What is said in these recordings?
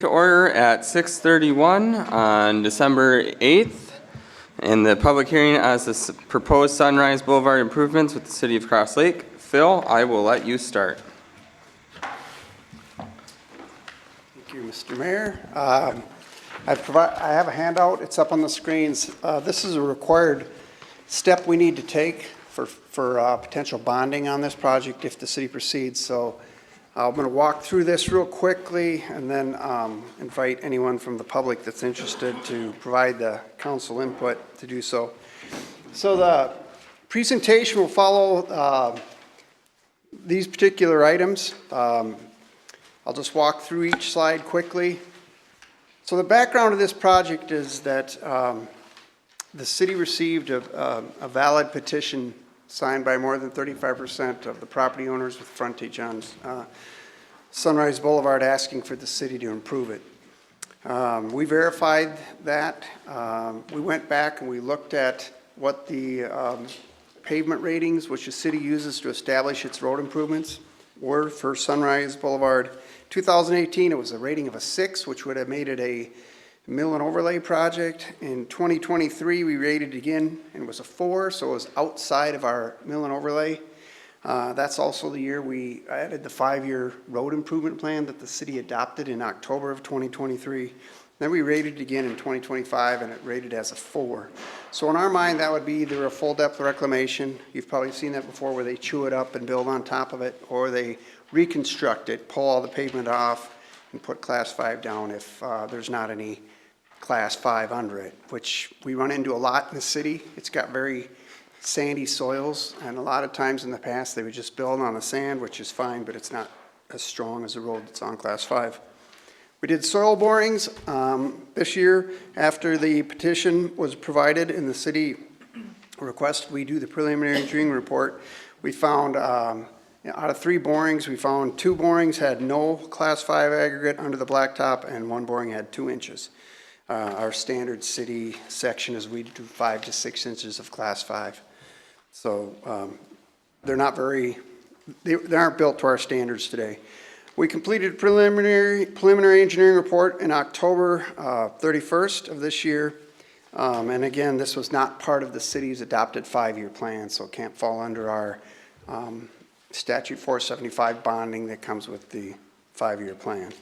To order at 6:31 on December 8th, and the public hearing as the proposed Sunrise Boulevard improvements with the City of Cross Lake. Phil, I will let you start. Thank you, Mr. Mayor. I have a handout. It's up on the screens. This is a required step we need to take for potential bonding on this project if the city proceeds. So I'm going to walk through this real quickly and then invite anyone from the public that's interested to provide the council input to do so. So the presentation will follow these particular items. I'll just walk through each slide quickly. So the background of this project is that the city received a valid petition signed by more than 35% of the property owners with frontage on Sunrise Boulevard asking for the city to improve it. We verified that. We went back and we looked at what the pavement ratings, which the city uses to establish its road improvements, were for Sunrise Boulevard. 2018, it was a rating of a 6, which would have made it a mill and overlay project. In 2023, we rated again, and it was a 4, so it was outside of our mill and overlay. That's also the year we added the 5-year road improvement plan that the city adopted in October of 2023. Then we rated it again in 2025, and it rated as a 4. So in our mind, that would be either a full depth reclamation. You've probably seen that before, where they chew it up and build on top of it, or they reconstruct it, pull all the pavement off, and put class 5 down if there's not any class 5 under it, which we run into a lot in the city. It's got very sandy soils, and a lot of times in the past they would just build on the sand, which is fine, but it's not as strong as a road that's on class 5. We did soil borings this year after the petition was provided and the city requested we do the preliminary engineering report. We found out of 3 borings, we found 2 borings had no class 5 aggregate under the blacktop, and 1 boring had 2 inches. Our standard city section is we do 5 to 6 inches of class 5. So they're not very, they aren't built to our standards today. We completed preliminary engineering report in October 31st of this year. And again, this was not part of the city's adopted 5-year plan, so it can't fall under our statute 475 bonding that comes with the 5-year plan.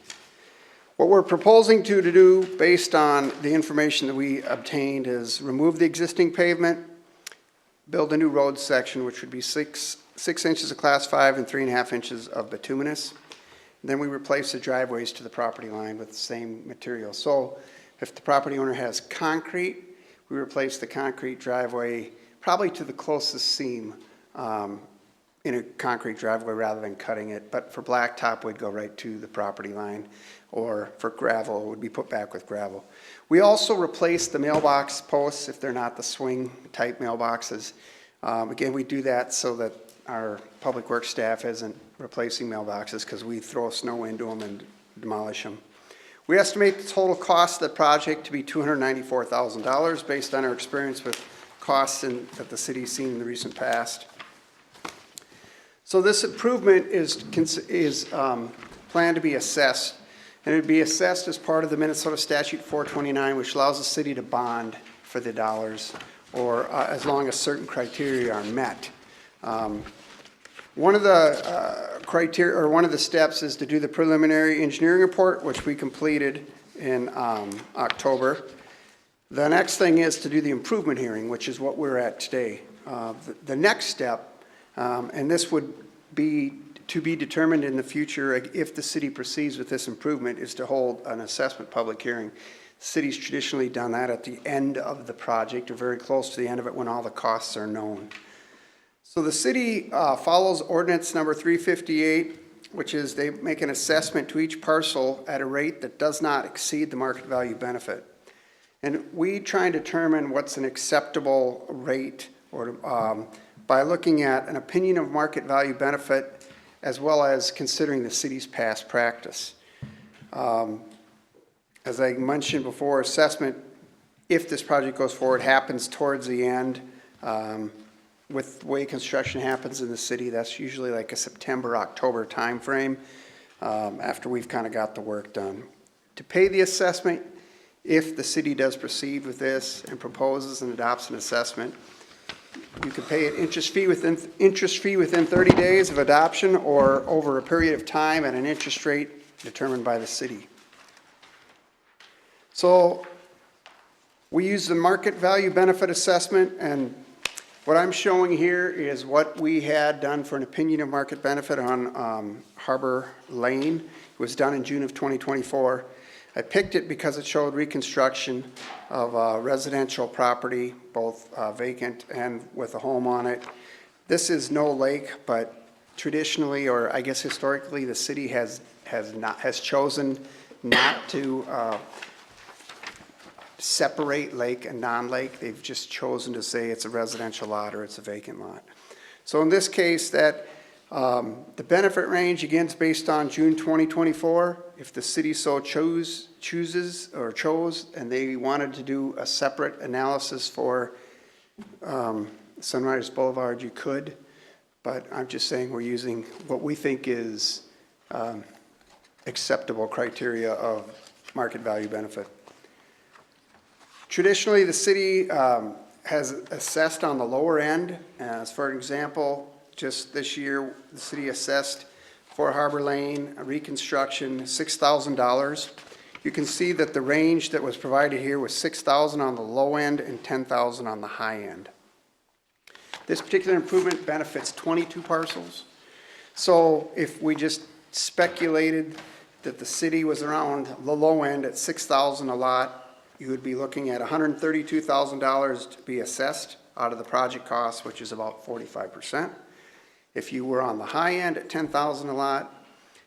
What we're proposing to do based on the information that we obtained is remove the existing pavement, build a new road section, which would be 6 inches of class 5 and 3.5 inches of bituminous. And then we replace the driveways to the property line with the same material. So if the property owner has concrete, we replace the concrete driveway probably to the closest seam in a concrete driveway rather than cutting it. But for blacktop, we'd go right to the property line, or for gravel, it would be put back with gravel. We also replaced the mailbox posts if they're not the swing type mailboxes. Again, we do that so that our public works staff isn't replacing mailboxes, because we throw snow into them and demolish them. We estimate the total cost of the project to be $294,000 based on our experience with costs that the city's seen in the recent past. So this improvement is planned to be assessed, and it would be assessed as part of the Minnesota Statute 429, which allows the city to bond for the dollars, or as long as certain criteria are met. One of the criteria, or one of the steps, is to do the preliminary engineering report, which we completed in October. The next thing is to do the improvement hearing, which is what we're at today. The next step, and this would be to be determined in the future if the city proceeds with this improvement, is to hold an assessment public hearing. The city's traditionally done that at the end of the project, or very close to the end of it, when all the costs are known. So the city follows ordinance number 358, which is they make an assessment to each parcel at a rate that does not exceed the market value benefit. And we try and determine what's an acceptable rate, or by looking at an opinion of market value benefit, as well as considering the city's past practice. As I mentioned before, assessment, if this project goes forward, happens towards the end. With the way construction happens in the city, that's usually like a September, October timeframe after we've kind of got the work done. to pay the assessment if the city does proceed with this and proposes and adopts an assessment. You can pay an interest fee within 30 days of adoption or over a period of time at an interest rate determined by the city. So we use the market value benefit assessment, and what I'm showing here is what we had done for an opinion of market benefit on Harbor Lane. It was done in June of 2024. I picked it because it showed reconstruction of residential property, both vacant and with a home on it. This is no lake, but traditionally, or I guess historically, the city has chosen not to separate lake and non-lake. They've just chosen to say it's a residential lot or it's a vacant lot. So in this case, that the benefit range, again, is based on June 2024. If the city so chose, and they wanted to do a separate analysis for Sunrise Boulevard, you could. But I'm just saying we're using what we think is acceptable criteria of market value benefit. Traditionally, the city has assessed on the lower end. As for example, just this year, the city assessed for Harbor Lane a reconstruction $6,000. You can see that the range that was provided here was $6,000 on the low end and $10,000 on the high end. This particular improvement benefits 22 parcels. So if we just speculated that the city was around the low end at $6,000 a lot, you would be looking at $132,000 to be assessed out of the project cost, which is about 45%. If you were on the high end at $10,000 a lot,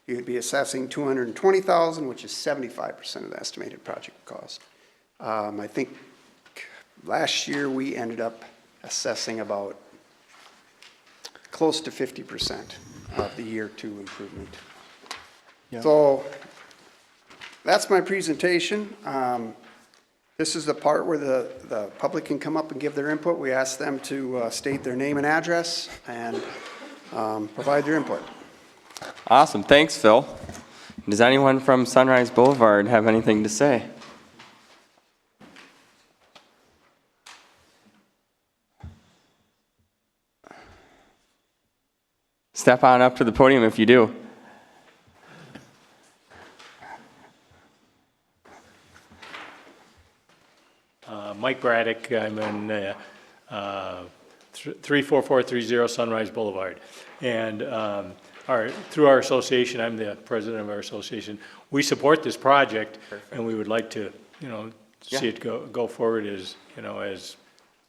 you would be assessing $220,000, which is 75% of the estimated project cost. I think last year we ended up assessing about close to 50% of the year two improvement. Yeah. So that's my presentation. This is the part where the public can come up and give their input. We ask them to state their name and address and provide their input. Awesome, thanks, Phil. Does anyone from Sunrise Boulevard have anything to say? Step on up to the podium if you do. Mike Braddock, I'm in 34430 Sunrise Boulevard. And through our association, I'm the president of our association, we support this project. Perfect. And we would like to, see it go forward as,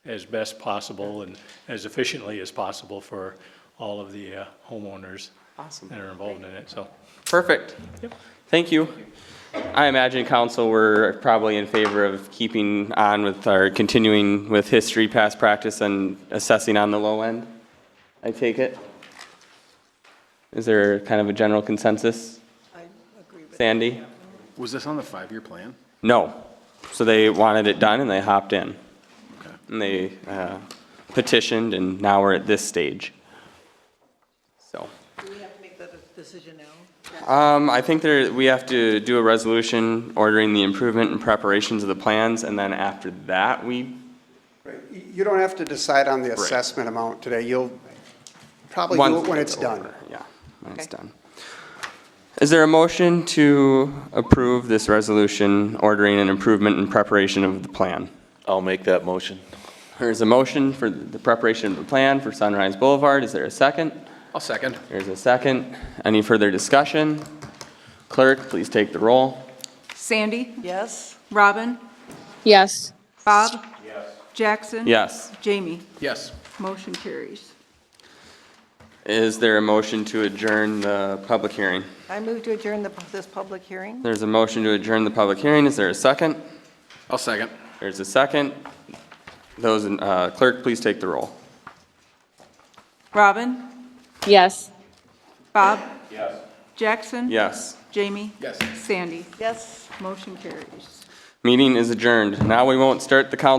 as best possible and as efficiently as possible for all of the homeowners. Awesome. That are involved in it, so. Perfect. Yep. Thank you. I imagine council were probably in favor of keeping on with our continuing with history, past practice, and assessing on the low end. I take it. Is there kind of a general consensus? I agree with Sandy? Was this on the 5-year plan? No. So they wanted it done and they hopped in. Okay. And they petitioned and now we're at this stage. So. Do we have to make that decision now? I think we have to do a resolution ordering the improvement and preparations of the plans, and then after that, Right. You don't have to decide on the assessment amount today. You'll probably do it when it's done. over. Yeah, when it's Okay. done. Is there a motion to approve this resolution ordering an improvement and preparation of the plan? I'll make that motion. There's a motion for the preparation of the plan for Sunrise Boulevard. Is there a second? I'll second. There's a second. Any further discussion? Clerk, please take the roll. Sandy? Yes? Robin? Yes. Bob? Yes. Jackson? Yes. Jamie? Yes. Motion carries. Is there a motion to adjourn the public hearing? I move to adjourn this public hearing. There's a motion to adjourn the public hearing. Is there a second? I'll second. There's a second. Those, clerk, please take the roll. Robin? Yes. Bob? Yes. Jackson? Yes. Jamie? Yes. Sandy? Yes? Motion carries. Meeting is adjourned. Now we won't start the council